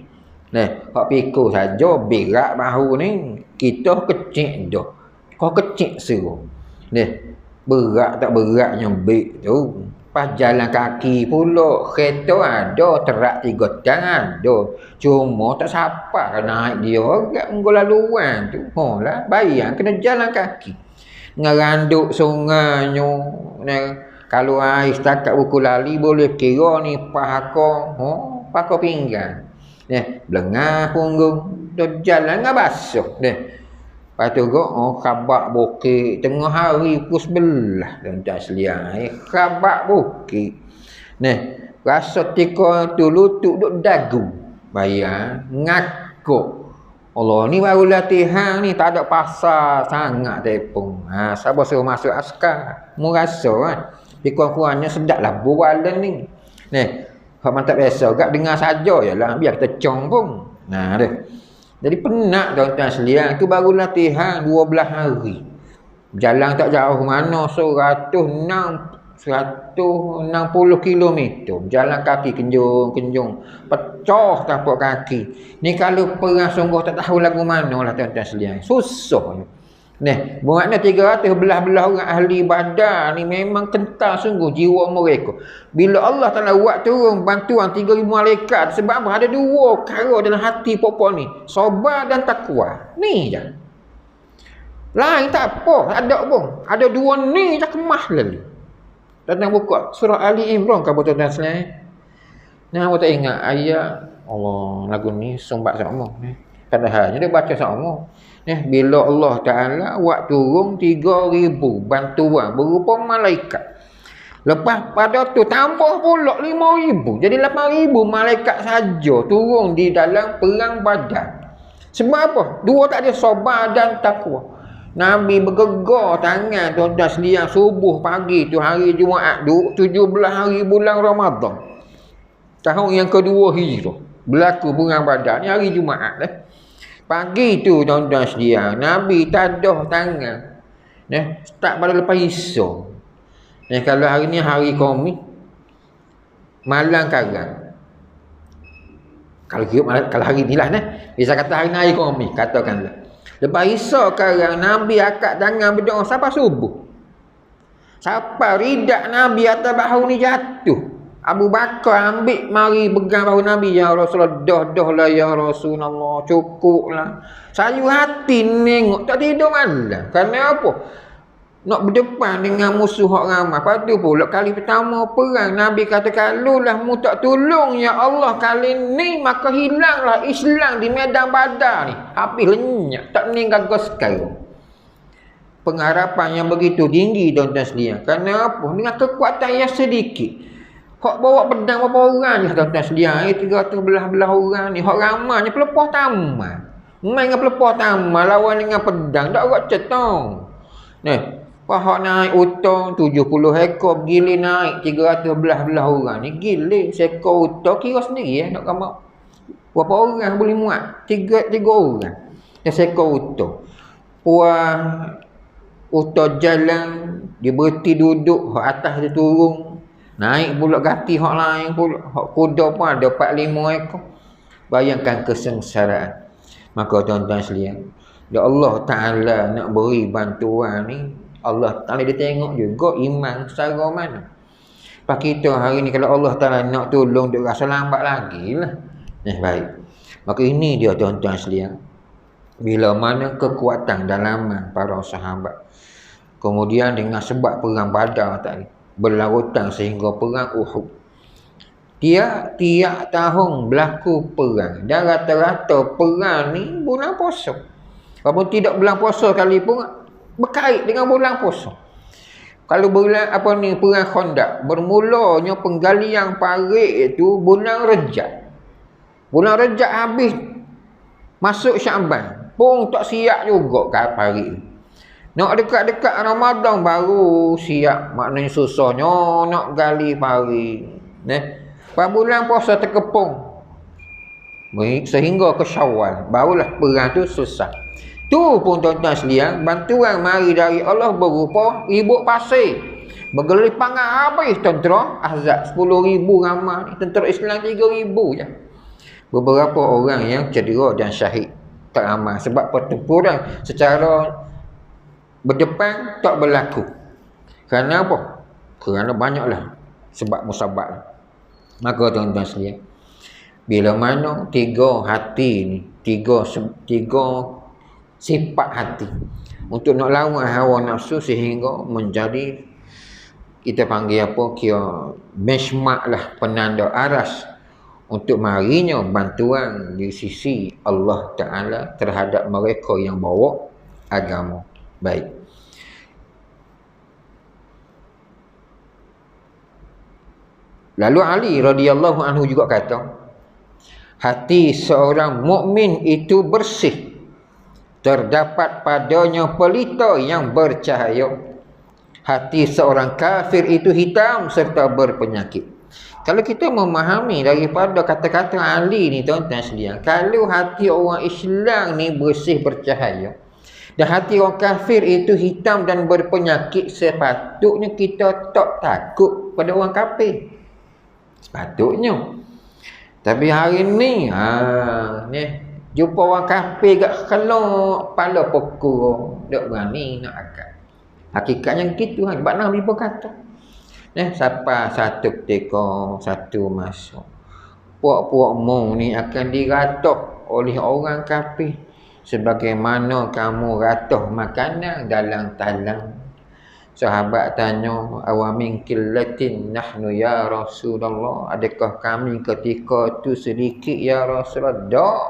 Hak pikul saja berat bahu ni. Kita kecil dah. Kau kecil suruh. Berat tak berat nyembik tu. Pas jalan kaki pula, kereta ada, terak 3 tang ada. Cuma tak siapa naik dia agak laluan tu. Lah, bayang kena jalan kaki. Ngeranduk sungainya. Kalau air setakat buku lali boleh kira ni pakar pinggang. Belengah punggung. Dah jalan dengan basuh. Lepas tu khabak bukit tengah hari pukul 11 tuan-tuan sekalian. Khabak bukit. Rasa tika tu lutut duk dagu. Bayang ngakuk. Allah ni baru latihan ni, tak ada pasal sangat tepung. Siapa suruh masuk askar? Mu rasa kan. Kurang-kurangnya sedaplah bualan ni. Hak tak biasa gak dengar saja jelah, biar kita cong pun. Jadi penat tuan-tuan sekalian, tu baru latihan 12 hari. Jalan tak jauh mana, 160 km. Jalan kaki kenjung, pecah tapak kaki. Ni kalau perang sungguh tak tahu lagu mana lah tuan-tuan sekalian. Susah. Bermakna 300 belah-belah orang ahli Badar ni memang kental sungguh jiwa mereka. Bila Allah Ta'ala buat turun bantuan 3,000 malaikat, sebab apa? Ada 2 perkara dalam hati pokok ni. Sabar dan takwa. Ni je. Lain tak apa, ada pun. Ada 2 ni je kemah lalu. Tentang buka surah Ali Imran ke tuan-tuan sekalian. Awak tak ingat ayat Allah lagu ni sumbat sama. Padahalnya dia baca sama. Bila Allah Ta'ala buat turun 3,000 bantuan berupa malaikat. Lepas pada tu tambah pula 5,000. Jadi 8,000 malaikat saja turun di dalam perang Badar. Sebab apa? 2 tak ada sabar dan takwa. Nabi bergegar tangan tuan-tuan sekalian subuh pagi tu hari Jumaat 17 hari bulan Ramadan. Tahun yang kedua Hijrah. Berlaku perang Badar ni hari Jumaat . Pagi tu tuan-tuan sekalian, Nabi tadah tangan. Start pada lepas isyak. Kalau hari ni hari Khamis, malam karang. Kalau hari ni lah bisa kata hari ni hari Khamis, katakanlah. Lepas isyak karang, Nabi akad tangan berdoa sampai subuh. Sampai ridak Nabi atas bahu ni jatuh. Abu Bakar ambil mari pegang bahu Nabi. Ya Rasulullah, dah lah ya Rasulullah, cukup lah. Sayu hati nengok, tak tidur malam. Kerana apa? Nak berdepan dengan musuh orang ramai. Lepas tu pula kali pertama perang, Nabi kata, kalulah mu tak tolong ya Allah kali ni, maka hilanglah Islam di medan Badar ni. Habis lenyap, tak meninggal sekarang. Pengharapan yang begitu tinggi tuan-tuan sekalian. Kerana apa? Dengan kekuatan yang sedikit. Hak bawa pedang berapa orang je tuan-tuan sekalian. 300 belah orang ni. Hak ramanya pelepah tamat. Main dengan pelepah tamat lawan dengan pedang. Tak buat cetong. Hak naik utang 70 ekor. Gili naik 300 belah orang ni. Gili seekor utang kira sendiri nak gambar. Berapa orang boleh muat? 3 orang. Dan seekor utang. Puan utang jalan. Dia berhenti duduk. Hak atas dia turun. Naik pula ganti hak lain pula. Hak kuda pun ada 4-5 ekor. Bayangkan kesengsaraan. Maka tuan-tuan sekalian, ya Allah Ta'ala nak beri bantuan ni, Allah Ta'ala dia tengok juga iman secara mana. Pak kita hari ni kalau Allah Ta'ala nak tolong, dia rasa lambat lagi lah. Baik. Maka ini dia tuan-tuan sekalian. Bila mana kekuatan dalaman para sahabat. Kemudian dengan sebab perang Badar tadi, berlarutan sehingga perang Uhud. Tiap tahun berlaku perang. Dan rata-rata perang ni bulan puasa. Walaupun tidak bulan puasa kali pun berkait dengan bulan puasa. Kalau bulan perang Khandaq, bermulanya penggalian parit itu bulan Rejab. Bulan Rejab habis masuk Syaban. Pun tak siap juga kat parit. Nak dekat-dekat Ramadan baru siap. Maknanya susahnya nak gali pari. Pada bulan puasa terkepung. Sehingga ke Syawal. Barulah perang tu susah. Tu pun tuan-tuan sekalian, bantuan mari dari Allah berupa ribut pasir. Bergelipangan habis tentera Ahzab. 10,000 ramai. Tentera Islam 3,000 je. Beberapa orang yang cedera dan syahid. Tak ramai. Sebab pertempuran secara berdepan tak berlaku. Kerana apa? Kerana banyaklah sebab musabab. Maka tuan-tuan sekalian, bila mana tiga hati ni, tiga sifat hati untuk nak lawan hawa nafsu sehingga menjadi, kita panggil apa, kira benchmark lah, penanda aras untuk marinya bantuan di sisi Allah Ta'ala terhadap mereka yang bawa agama. Baik. Lalu Ali radhiyallahu anhu juga kata, hati seorang mukmin itu bersih, terdapat padanya pelita yang bercahaya. Hati seorang kafir itu hitam serta berpenyakit. Kalau kita memahami daripada kata-kata Ali ni tuan-tuan sekalian, kalau hati orang Islam ni bersih bercahaya dan hati orang kafir itu hitam dan berpenyakit, sepatutnya kita tak takut pada orang kafir. Sepatutnya. Tapi hari ni jumpa orang kafir kat kelok, kepala pokok, tak berani nak akal. Hakikatnya gitu kan. Sebab Nabi pun kata, siapa satu ketika, satu masa, puak-puakmu ni akan diratok oleh orang kafir sebagaimana kamu ratah makanan dalam talang. Sahabat tanya, awamin killatin nahnu ya Rasulullah, adakah kami ketika tu sedikit ya Rasulullah? Tak.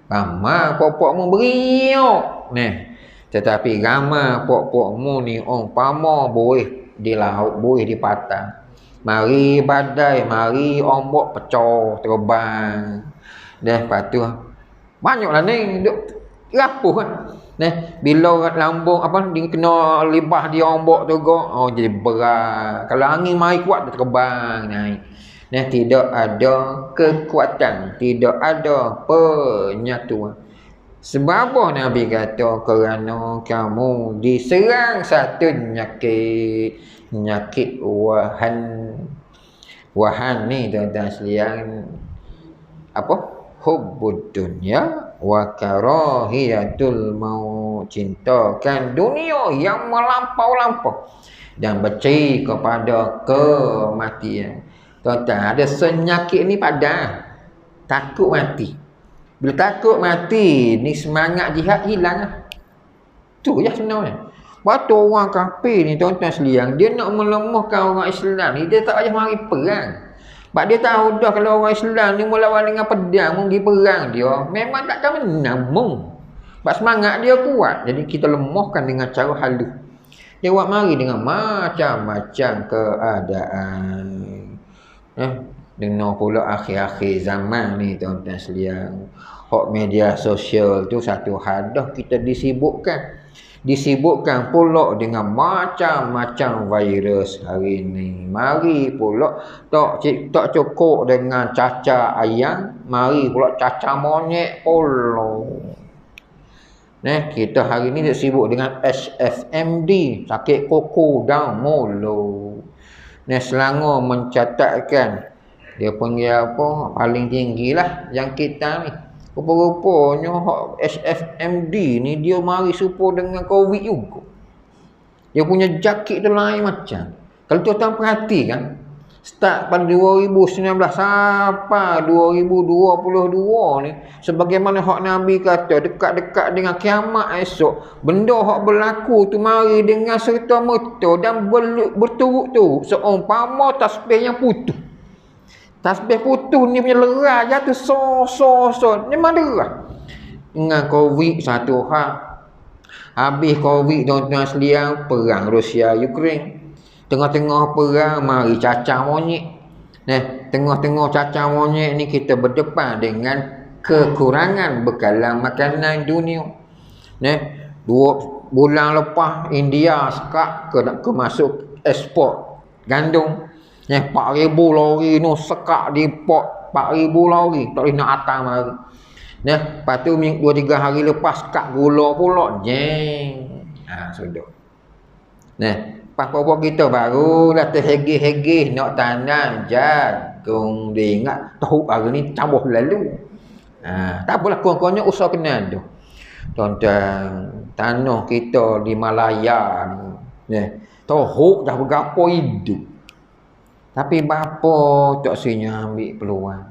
Ramai puak-puakmu beriuk. Tetapi ramai puak-puakmu ni umpama boleh di laut, boleh di patang. Mari badai, mari ombak pecah, terbang. Lepas tu banyaklah ni duk rapuh kan. Bila lambung dia kena libah dia ombak tu jadi berat. Kalau angin mai kuat dia terbang naik. Tidak ada kekuatan, tidak ada penyatuan. Sebab apa Nabi kata? Kerana kamu diserang satu penyakit wahan ni tuan-tuan sekalian, apa? Hubbud dunya wa karahiyatul maut, cintakan dunia yang melampau-lampau dan benci kepada kematian. Tuan-tuan, ada senyakit ni pada takut mati. Bila takut mati ni semangat jihad hilang lah. Tu je sebenarnya. Waktu orang kafir ni tuan-tuan sekalian, dia nak melemahkan orang Islam ni, dia tak payah mari perang. Sebab dia tahu dah kalau orang Islam ni melawan dengan pedang, pergi perang dia, memang takkan menang. Sebab semangat dia kuat. Jadi kita lemahkan dengan cara halus. Dia buat mari dengan macam-macam keadaan. Dengar pula akhir-akhir zaman ni tuan-tuan sekalian, hak media sosial tu satu hadah kita disibukkan pula dengan macam-macam virus hari ni. Mari pula tak cukup dengan cacar ayam, mari pula cacar monyet pula. Kita hari ni sibuk dengan SFMD, sakit kuku dan mulut. Selangor mencatatkan dia panggil apa, paling tinggi lah yang kita ni. Rupa-rupanya SFMD ni dia mari serupa dengan COVID juga. Dia punya jakit tu lain macam. Kalau tuan-tuan perhatikan, start pada 2019 sampai 2022 ni, sebagaimana hak Nabi kata dekat-dekat dengan kiamat esok, benda hak berlaku tu mari dengan serta-merta dan berturut-turut, seumpama tasbih yang putus. Tasbih putus ni punya lerai jatuh so ni maderah. Dengan COVID satu hal. Habis COVID tuan-tuan sekalian, perang Rusia Ukraine. Tengah-tengah perang mari cacar monyet. Tengah-tengah cacar monyet ni kita berdepan dengan kekurangan bekalan makanan dunia. 2 bulan lepas India sekat ke masuk ekspor gandum. 4,000 lori ni sekak di port, 4,000 lori tak boleh nak atas mari. Lepas tu 2-3 hari lepas sekak gula pula. Sudah. Lepas apa kita barulah terhegih-hegih nak tanam jagung. Dia ingat tahu hari ni tambah lalu. Tak apalah, kurang-kurangnya usaha kena ada. Tuan-tuan, tanah kita di Malaya ni, tahu dah berapa hidup. Tapi bapa tak senyap ambil peluang.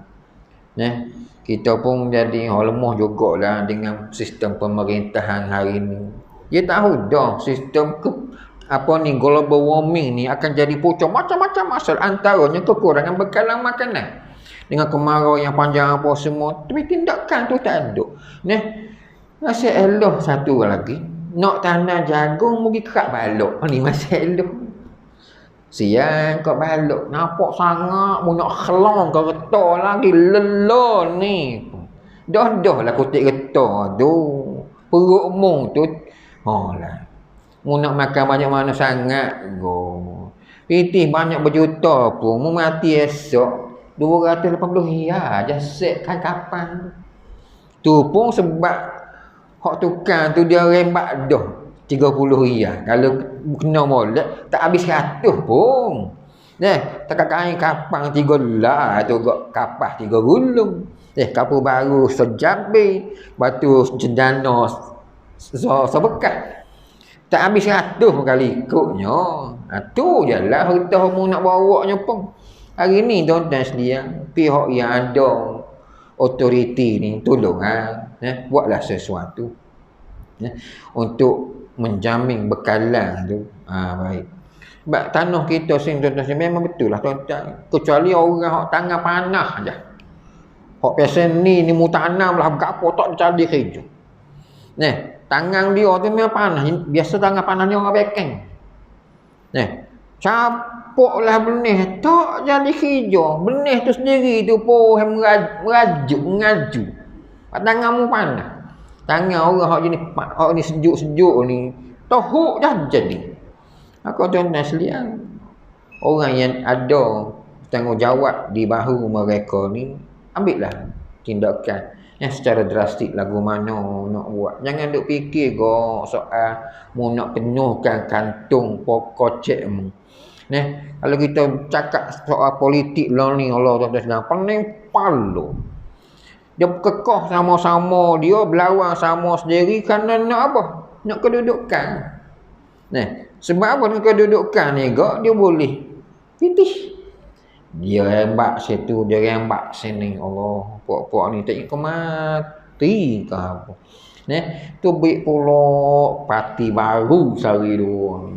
Kita pun jadi lemah jugalah dengan sistem pemerintahan hari ni. Dia tahu dah sistem global warming ni akan jadi punca macam-macam masalah, antaranya kekurangan bekalan makanan. Dengan kemarau yang panjang apa semua, tapi tindakan tu tak ada. Masalah satu lagi, nak tanam jagung pergi kerak balok. Ni masalah. Siang kat balok nampak sangat mu nak khelong ke getah lagi lelah ni. Dah lah kutik getah tu. Perut mu tu lah. Mu nak makan banyak mana sangat go. Pitih banyak berjuta pun mu mati esok 280 riyal set kan kapan. Tu pun sebab hak tukang tu dia rembat dah 30 riyal. Kalau kena molek tak habis 100 pun. Takat kain kapang 3 lah tu kapas 3 gulung. Kapur baru sejabi, batu cendana sebekat. Tak habis 100 kali ikutnya. Tu je lah harta mu nak bawanya pun. Hari ni tuan-tuan sekalian, pihak yang ada otoriti ni tolong buatlah sesuatu untuk menjamin bekalan tu. Baik. Sebab tanah kita sini tuan-tuan memang betul lah tuan-tuan. Kecuali orang hak tangan panah aja. Hak pesen ni mu tanam lah berapa tak dicari kerja. Tangan dia tu memang panah. Biasa tangan panah ni orang bekeng. Capuk lah benih tak jadi kerja. Benih tu sendiri tu pun merajuk ngaju. Tanganmu panah. Tangan orang hak ni sejuk-sejuk ni tahu dah jadi. Aku tuan-tuan sekalian, orang yang ada tanggungjawab di bahu mereka ni, ambillah tindakan. secara drastik lagu mana nak buat. Jangan duk fikir soal mu nak penuhkan kantung pokok cekmu. Kalau kita cakap soal politik lah ni, Allah Ta'ala pening palu. Dia kekeh sama-sama, dia berlawan sama sendiri kerana nak apa? Nak kedudukan. Sebab apa nak kedudukan ni dia boleh pitih. Dia rembak situ, dia rembak sini. Allah, puak-puak ni tak ingat mati ke apa. Tu beri pula parti baru sehari dua.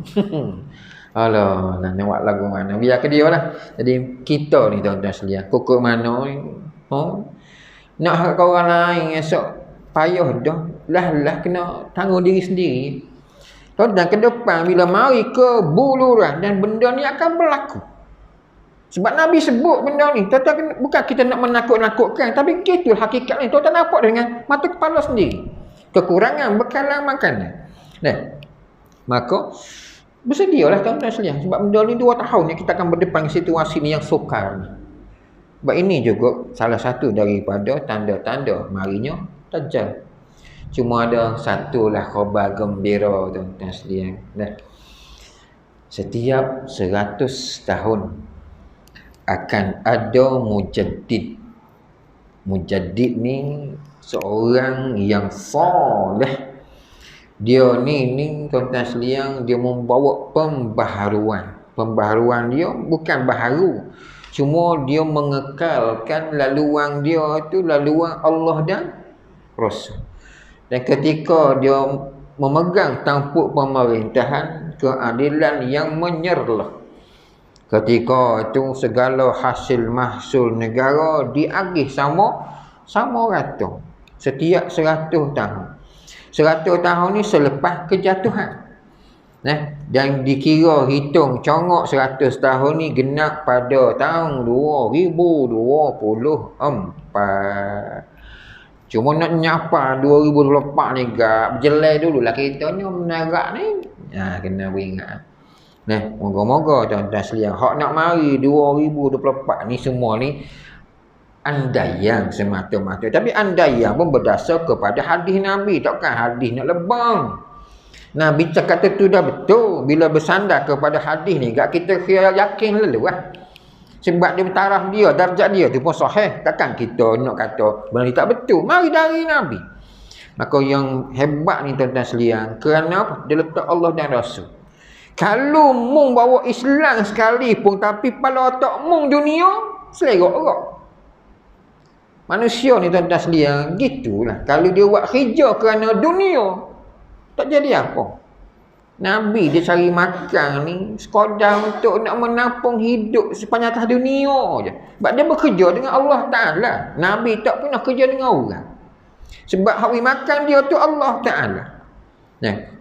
Alah, nak buat lagu mana? Biar ke dia lah. Jadi kita ni tuan-tuan sekalian, kukuk mana ni? Nak harap orang lain esok payah dah. Lah kena tanggung diri sendiri. Dan ke depan bila mari ke buluran dan benda ni akan berlaku. Sebab Nabi sebut benda ni, tuan-tuan, bukan kita nak menakut-nakutkan, tapi gitu hakikat ni. Tuan-tuan nampak dengan mata kepala sendiri. Kekurangan bekalan makanan. Maka bersedialah tuan-tuan sekalian. Sebab benda ni 2 tahun ni kita akan berdepan situasi ni yang sukar ni. Sebab ini juga salah satu daripada tanda-tanda marinya Dajjal. Cuma ada satulah khabar gembira tuan-tuan sekalian. Setiap 100 tahun akan ada mujaddid. Mujaddid ni seorang yang soleh. Dia ni tuan-tuan sekalian, dia membawa pembaharuan. Pembaharuan dia bukan baharu, cuma dia mengekalkan laluan dia tu laluan Allah dan Rasul. Dan ketika dia memegang tampuk pemerintahan, keadilan yang menyerlah. Ketika itu segala hasil mahsul negara diagih sama rata. Setiap 100 tahun. 100 tahun ni selepas kejatuhan. Dan dikira hitung congok 100 tahun ni genap pada tahun 2024. Cuma nak nyapa 2024 ni berjelai dululah kita ni menarak ni. Kena beringat. Moga-moga tuan-tuan sekalian, hak nak mari 2024 ni semua ni andaian semata-mata. Tapi andaian pun berdasar kepada hadis Nabi. Takkan hadis nak lebang. Nabi cakap tu dah betul. Bila bersandar kepada hadis ni, kita yakin lalu lah. Sebab dia taraf dia, darjat dia tu pun sahih. Takkan kita nak kata benda ni tak betul. Mari dari Nabi. Maka yang hebat ni tuan-tuan sekalian, kerana apa? Dia letak Allah dan Rasul. Kalau mung bawa Islam sekalipun, tapi pada otak mung dunia, selerok-erok. Manusia ni tuan-tuan sekalian, gitulah. Kalau dia buat kerja kerana dunia, tak jadi apa. Nabi dia cari makan ni sekadar untuk nak menampung hidup sepanjang atas dunia je. Sebab dia bekerja dengan Allah Ta'ala. Nabi tak pernah kerja dengan orang. Sebab hawi makan dia tu Allah Ta'ala.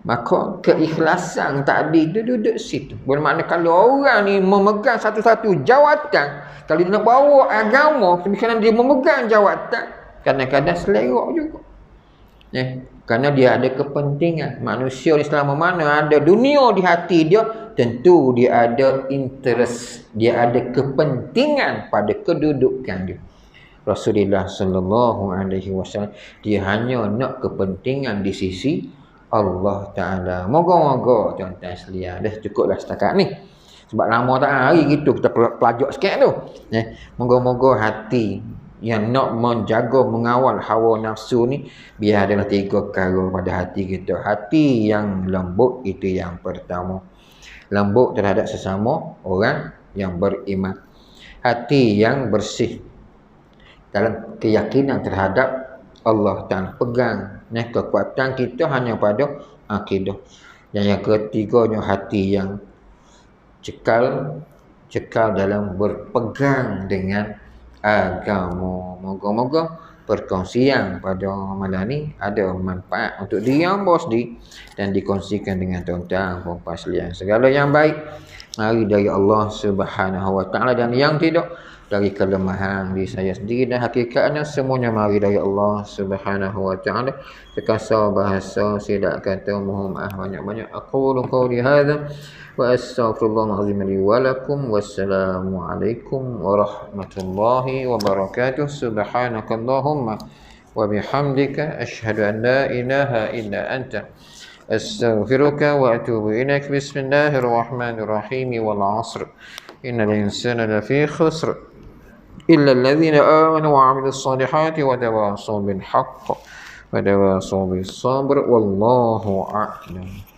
Maka keikhlasan tadi tu duduk situ. Bermakna kalau orang ni memegang satu-satu jawatan, kalau dia nak bawa agama, kerana dia memegang jawatan, kadang-kadang selerok juga. Kerana dia ada kepentingan. Manusia ni selama mana ada dunia di hati dia, tentu dia ada interest, dia ada kepentingan pada kedudukan dia. Rasulullah sallallahu alaihi wasallam, dia hanya nak kepentingan di sisi Allah Ta'ala. Moga-moga tuan-tuan sekalian, dah cukuplah setakat ni. Sebab lama tak hari gitu kita pelajak sikit tu. Moga-moga hati yang nak menjaga, mengawal hawa nafsu ni, biar adalah 3 perkara pada hati kita. Hati yang lembut, itu yang pertama. Lembut terhadap sesama orang yang beriman. Hati yang bersih dalam keyakinan terhadap Allah Ta'ala. Pegang kekuatan kita hanya pada akidah. Dan yang ketiganya hati yang cekal dalam berpegang dengan agama. Moga-moga perkongsian pada malam ni ada manfaat untuk diri hamba sendiri dan dikongsikan dengan tuan-tuan puan-puan sekalian. Segala yang baik mari dari Allah Subhanahu Wa Ta'ala, dan yang tidak dari kelemahan diri saya sendiri, dan hakikatnya semuanya mari dari Allah Subhanahu Wa Ta'ala. Terkasar bahasa silap kata, mohon maaf banyak-banyak. Aqulu qawli hadza wa astaghfirullahal azim li wa lakum. Wassalamu alaikum warahmatullahi wabarakatuh. Subhanakallahumma wa bihamdika asyhadu an la ilaha illa anta astaghfiruka wa atubu ilaik. Bismillahirrahmanirrahim. Wal 'asr innal insana lafi khusr illa alladhina amanu wa 'amilus solihati wa tawasaw bil haqq wa tawasaw bis sabr. Wallahu a'lam.